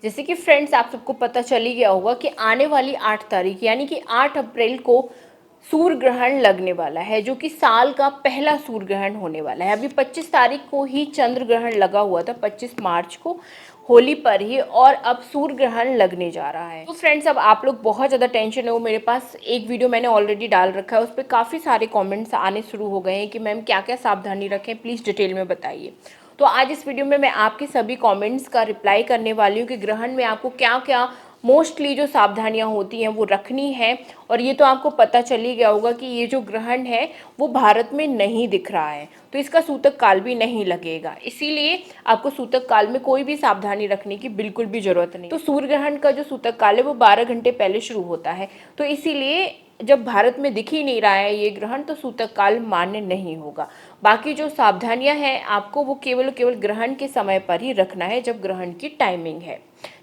जैसे कि फ्रेंड्स आप सबको पता चल ही गया होगा कि आने वाली 8 तारीख यानी कि 8 अप्रैल को सूर्य ग्रहण लगने वाला है, जो कि साल का पहला सूर्य ग्रहण होने वाला है। अभी 25 तारीख को ही चंद्र ग्रहण लगा हुआ था, 25 मार्च को होली पर ही, और अब सूर्य ग्रहण लगने जा रहा है। तो फ्रेंड्स अब आप लोग बहुत ज़्यादा टेंशन हो। मेरे पास एक वीडियो मैंने ऑलरेडी डाल रखा है, उस पर काफ़ी सारे कमेंट्स आने शुरू हो गए हैं कि मैम क्या क्या सावधानी रखें, प्लीज़ डिटेल में बताइए। तो आज इस वीडियो में मैं आपके सभी कमेंट्स का रिप्लाई करने वाली हूँ कि ग्रहण में आपको क्या क्या मोस्टली जो सावधानियां होती हैं वो रखनी है। और ये तो आपको पता चल ही गया होगा कि ये जो ग्रहण है वो भारत में नहीं दिख रहा है, तो इसका सूतक काल भी नहीं लगेगा, इसीलिए आपको सूतक काल में कोई भी सावधानी रखने की बिल्कुल भी जरूरत नहीं। तो सूर्य ग्रहण का जो सूतक काल है वो 12 घंटे पहले शुरू होता है, तो इसीलिए जब भारत में दिख ही नहीं रहा है ये ग्रहण, तो सूतक काल मान्य नहीं होगा। बाकी जो सावधानियां हैं आपको वो केवल ग्रहण के समय पर ही रखना है, जब ग्रहण की टाइमिंग है,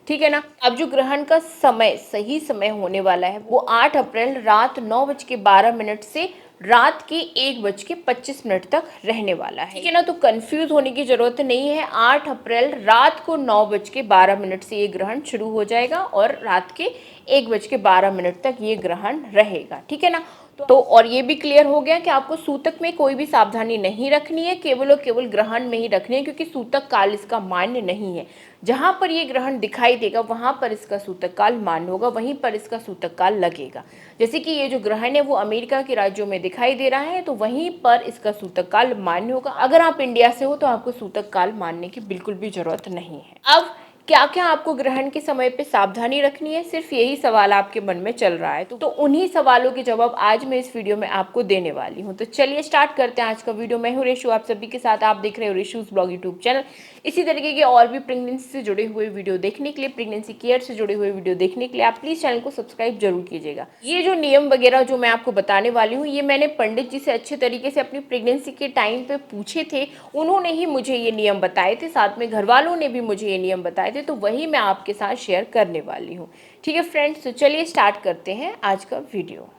ठीक है ना। अब जो ग्रहण का समय, सही समय होने वाला है वो 8 अप्रैल रात 9:12 से रात के 1:25 तक रहने वाला है, ठीक है ना। तो कंफ्यूज होने की जरूरत नहीं है। 8 अप्रैल रात को 9:12 से ये ग्रहण शुरू हो जाएगा और रात के 1:12 तक ये ग्रहण रहेगा, ठीक है ना। तो और ये भी क्लियर हो गया कि आपको सूतक में कोई भी सावधानी नहीं रखनी है, केवल और केवल ग्रहण में ही रखनी है, क्योंकि सूतक काल इसका मान्य नहीं है। जहां पर ये ग्रहण दिखाई देगा वहां पर इसका सूतक काल मान्य होगा, वहीं पर इसका सूतक काल लगेगा। जैसे कि ये जो ग्रहण है वो अमेरिका के राज्यों में दिखाई दे रहा है, तो वहीं पर इसका सूतक काल मान्य होगा। अगर आप इंडिया से हो तो आपको सूतक काल मानने की बिल्कुल भी जरूरत नहीं है। अब क्या क्या आपको ग्रहण के समय पे सावधानी रखनी है, सिर्फ यही सवाल आपके मन में चल रहा है, तो उन्हीं सवालों के जवाब आज मैं इस वीडियो में आपको देने वाली हूँ। तो चलिए स्टार्ट करते हैं आज का वीडियो। मैं हूँ रेशु, आप सभी के साथ। आप देख रहे हो रेशूज ब्लॉग यूट्यूब चैनल। इसी तरीके के और भी प्रेगनेंसी से जुड़े हुए वीडियो देखने के लिए, प्रेगनेंसी केयर से जुड़े हुए वीडियो देखने के लिए आप प्लीज चैनल को सब्सक्राइब जरूर कीजिएगा। ये जो नियम वगैरह जो मैं आपको बताने वाली हूँ, ये मैंने पंडित जी से अच्छे तरीके से अपनी प्रेगनेंसी के टाइम पे पूछे थे, उन्होंने ही मुझे ये नियम बताए थे, साथ में घर वालों ने भी मुझे ये नियम बताए थे, तो वही मैं आपके साथ शेयर करने वाली हूँ, ठीक है फ्रेंड्स। तो चलिए स्टार्ट करते हैं आज का वीडियो।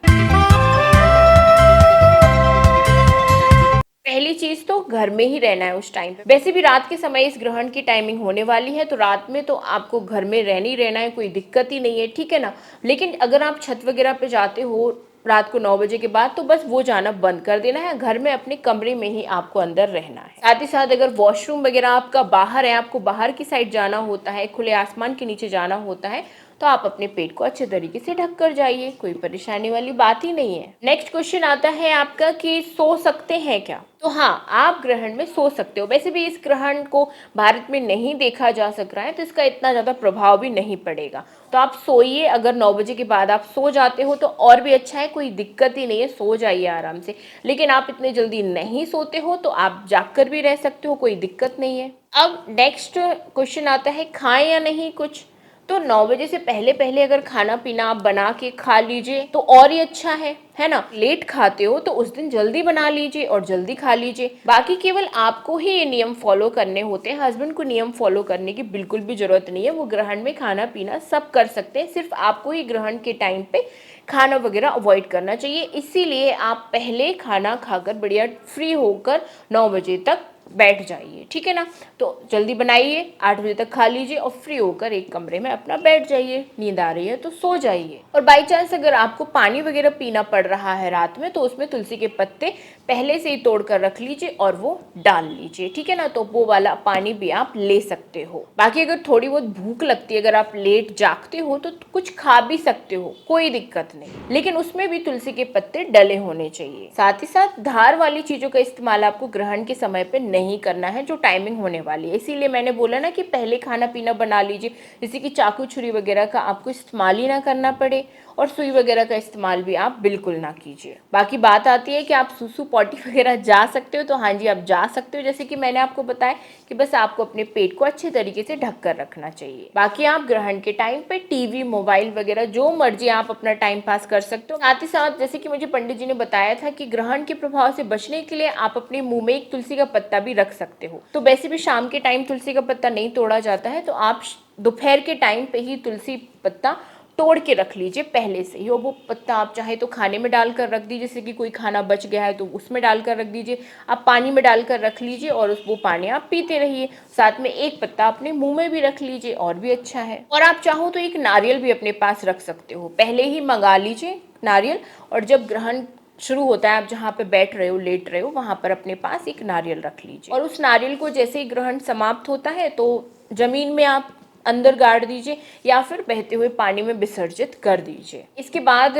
पहली चीज तो घर में ही रहना है उस टाइम पे। वैसे भी रात के समय इस ग्रहण की टाइमिंग होने वाली है, तो रात में तो आपको घर में रहना ही रहना है, कोई दिक्कत ही नहीं है, ठीक है ना। लेकिन अगर आप छत वगैरह पे जाते हो रात को 9 बजे के बाद, तो बस वो जाना बंद कर देना है। घर में अपने कमरे में ही आपको अंदर रहना है। साथ ही साथ अगर वॉशरूम वगैरह आपका बाहर है, आपको बाहर की साइड जाना होता है, खुले आसमान के नीचे जाना होता है, तो आप अपने पेट को अच्छे तरीके से ढक कर जाइए, कोई परेशानी वाली बात ही नहीं है। नेक्स्ट क्वेश्चन आता है आपका कि सो सकते हैं क्या। तो हाँ, आप ग्रहण में सो सकते हो। वैसे भी इस ग्रहण को भारत में नहीं देखा जा सक रहा है, तो इसका इतना ज़्यादा प्रभाव भी नहीं पड़ेगा। तो आप सोइए, अगर 9 बजे के बाद आप सो जाते हो तो और भी अच्छा है, कोई दिक्कत ही नहीं है, सो जाइए आराम से। लेकिन आप इतने जल्दी नहीं सोते हो तो आप जागकर भी रह सकते हो, कोई दिक्कत नहीं है। अब नेक्स्ट क्वेश्चन आता है खाएं या नहीं कुछ। तो 9 बजे से पहले पहले अगर खाना पीना आप बना के खा लीजिए तो और ही अच्छा है ना। लेट खाते हो तो उस दिन जल्दी बना लीजिए और जल्दी खा लीजिए। बाकी केवल आपको ही ये नियम फॉलो करने होते हैं, हस्बैंड को नियम फॉलो करने की बिल्कुल भी जरूरत नहीं है। वो ग्रहण में खाना पीना सब कर सकते हैं, सिर्फ आपको ही ग्रहण के टाइम पे खाना वगैरह अवॉइड करना चाहिए। इसीलिए आप पहले खाना खाकर बढ़िया फ्री होकर 9 बजे तक बैठ जाइए, ठीक है ना। तो जल्दी बनाइए, 8 बजे तक खा लीजिए और फ्री होकर एक कमरे में अपना बैठ जाइए। नींद आ रही है तो सो जाइए। और बाई चांस अगर आपको पानी वगैरह पीना पड़ रहा है रात में, तो उसमें तुलसी के पत्ते पहले से ही तोड़ कर रख लीजिए और वो डाल लीजिए, ठीक है ना। तो वो वाला पानी भी आप ले सकते हो। बाकी अगर थोड़ी बहुत भूख लगती है, अगर आप लेट जागते हो तो कुछ खा भी सकते हो, कोई दिक्कत नहीं, लेकिन उसमें भी तुलसी के पत्ते डले होने चाहिए। साथ ही साथ धार वाली चीजों का इस्तेमाल आपको ग्रहण के समय पे नहीं करना है, जो टाइमिंग होने वाली है। इसीलिए मैंने बोला ना कि पहले खाना पीना बना लीजिए, जैसे कि चाकू छुरी वगैरह का आपको इस्तेमाल ही ना करना पड़े, और सुई वगैरह का इस्तेमाल भी आप बिल्कुल ना कीजिए। बाकी बात आती है कि आप सुसु पॉटी वगैरह जा सकते हो, तो हाँ जी आप जा सकते हो, जैसे कि मैंने आपको बताया कि बस आपको अपने पेट को अच्छे तरीके से ढक कर रखना चाहिए। बाकी आप ग्रहण के टाइम पे टीवी, मोबाइल वगैरह जो मर्जी आप अपना टाइम पास कर सकते हो। साथ ही साथ जैसे कि मुझे पंडित जी ने बताया था कि ग्रहण के प्रभाव से बचने के लिए आप अपने मुंह में एक तुलसी का पत्ता भी रख सकते हो। तो वैसे भी शाम के टाइम तुलसी का पत्ता नहीं तोड़ा जाता है, तो आप दोपहर के टाइम पे ही तुलसी पत्ता तोड़ के रख लीजिए पहले से ही, और वो पत्ता आप चाहे तो खाने में डालकर रख दीजिए, जैसे कि कोई खाना बच गया है तो उसमें डालकर रख दीजिए, आप पानी में डालकर रख लीजिए और वो पानी आप पीते रहिए। साथ में एक पत्ता अपने मुंह में भी रख लीजिए और भी अच्छा है। और आप चाहो तो एक नारियल भी अपने पास रख सकते हो, पहले ही मंगा लीजिए नारियल, और जब ग्रहण शुरू होता है आप जहाँ पे बैठ रहे हो, लेट रहे हो, वहाँ पर अपने पास एक नारियल रख लीजिए, और उस नारियल को जैसे ही ग्रहण समाप्त होता है तो जमीन में आप अंदर गाड़ दीजिए या फिर बहते हुए पानी में विसर्जित कर दीजिए। इसके बाद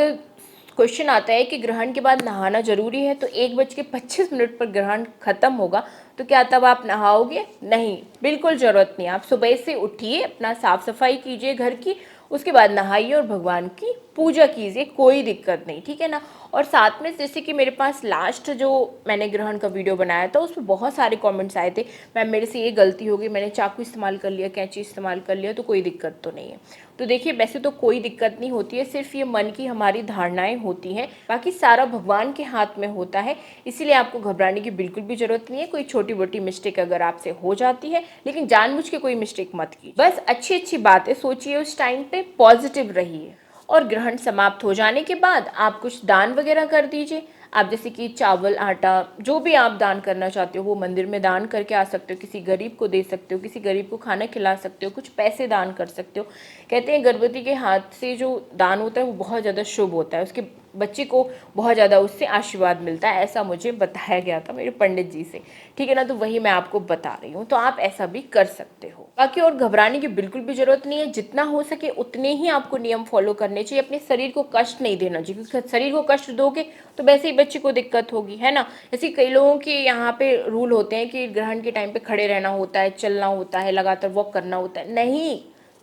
क्वेश्चन आता है कि ग्रहण के बाद नहाना जरूरी है, तो 1:25 पर ग्रहण खत्म होगा तो क्या तब आप नहाओगे? नहीं, बिल्कुल जरूरत नहीं। आप सुबह से उठिए, अपना साफ सफाई कीजिए घर की, उसके बाद नहाइए और भगवान की पूजा कीजिए, कोई दिक्कत नहीं, ठीक है ना। और साथ में जैसे कि मेरे पास लास्ट जो मैंने ग्रहण का वीडियो बनाया था उसमें बहुत सारे कमेंट्स आए थे, मैम मेरे से ये गलती हो गई, मैंने चाकू इस्तेमाल कर लिया, कैंची इस्तेमाल कर लिया, तो कोई दिक्कत तो नहीं है। तो देखिए वैसे तो कोई दिक्कत नहीं होती है, सिर्फ ये मन की हमारी धारणाएं होती हैं, बाकी सारा भगवान के हाथ में होता है, इसीलिए आपको घबराने की बिल्कुल भी जरूरत नहीं है। कोई छोटी मोटी मिस्टेक अगर आपसे हो जाती है, लेकिन जानबूझ के कोई मिस्टेक मत कीजिए, बस अच्छी अच्छी बातें सोचिए, उस टाइम पे पॉजिटिव रहिए। और ग्रहण समाप्त हो जाने के बाद आप कुछ दान वगैरह कर दीजिए। आप जैसे कि चावल, आटा, जो भी आप दान करना चाहते हो वो मंदिर में दान करके आ सकते हो, किसी गरीब को दे सकते हो, किसी गरीब को खाना खिला सकते हो, कुछ पैसे दान कर सकते हो। कहते हैं गर्भवती के हाथ से जो दान होता है वो बहुत ज़्यादा शुभ होता है, उसके बच्चे को बहुत ज़्यादा उससे आशीर्वाद मिलता है, ऐसा मुझे बताया गया था मेरे पंडित जी से, ठीक है ना। तो वही मैं आपको बता रही हूँ, तो आप ऐसा भी कर सकते हो। बाकी और घबराने की बिल्कुल भी जरूरत नहीं है, जितना हो सके उतने ही आपको नियम फॉलो करने चाहिए, अपने शरीर को कष्ट नहीं देना चाहिए, क्योंकि शरीर को कष्ट दोगे तो वैसे ही बच्चे को दिक्कत होगी, है ना। जैसे कई लोगों के यहाँ पे रूल होते हैं कि ग्रहण के टाइम पे खड़े रहना होता है, चलना होता है, लगातार वॉक करना होता है, नहीं,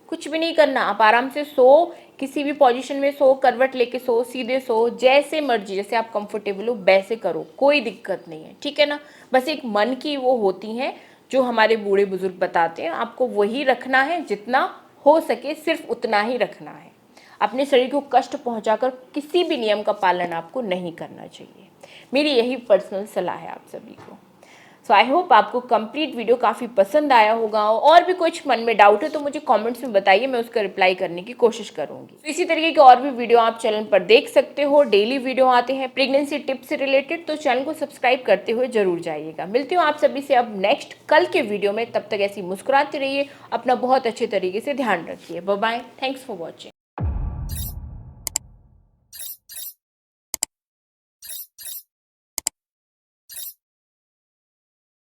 कुछ भी नहीं करना। आप आराम से सो, किसी भी पोजीशन में सो, करवट लेके सो, सीधे सो, जैसे मर्जी, जैसे आप कंफर्टेबल हो वैसे करो, कोई दिक्कत नहीं है, ठीक है ना। बस एक मन की वो होती हैं जो हमारे बूढ़े बुजुर्ग बताते हैं, आपको वही रखना है, जितना हो सके सिर्फ उतना ही रखना है। अपने शरीर को कष्ट पहुंचाकर किसी भी नियम का पालन आपको नहीं करना चाहिए, मेरी यही पर्सनल सलाह है आप सभी को। सो आई होप आपको कंप्लीट वीडियो काफ़ी पसंद आया होगा, और भी कुछ मन में डाउट है तो मुझे कमेंट्स में बताइए, मैं उसका रिप्लाई करने की कोशिश करूंगी। तो इसी तरीके के और भी वीडियो आप चैनल पर देख सकते हो, डेली वीडियो आते हैं प्रेगनेंसी टिप्स से रिलेटेड, तो चैनल को सब्सक्राइब करते हुए जरूर जाइएगा। मिलती हूँ आप सभी से अब नेक्स्ट कल के वीडियो में, तब तक ऐसी मुस्कुराते रहिए, अपना बहुत अच्छे तरीके से ध्यान रखिए। Bye bye, thanks for watching.